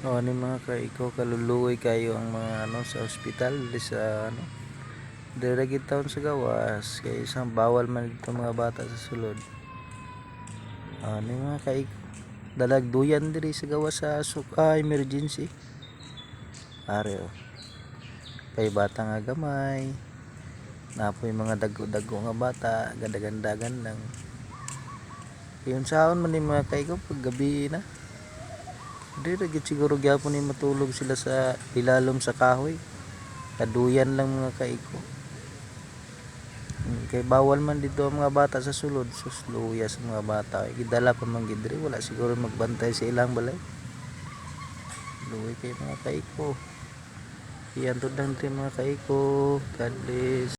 O ni mga kaiko kaluluoy kayo ang mga sa ospital di sa dira gid taon sa gawas kay isang bawal man dito mga bata sa sulod. Ni mga kaiko dalagduyan diri sa gawas sa emergency. Are kay bata nga gamay. Napoy mga dago-dago nga bata, ganda-gandagan lang. Yun saon man ni mga kaiko pag gabi na. Dili gid siguro gyapon ni matulog sila sa ilalom sa kahoy. Kaduyan lang mga kaiko. Kay bawal man dito ang mga bata sa sulod, susluya sa mga bata. Gidala pa man gid diri, wala siguro magbantay sa ilang balay. Luoy kay mga kaiko. Iyan to lang mga kaiko. God bless.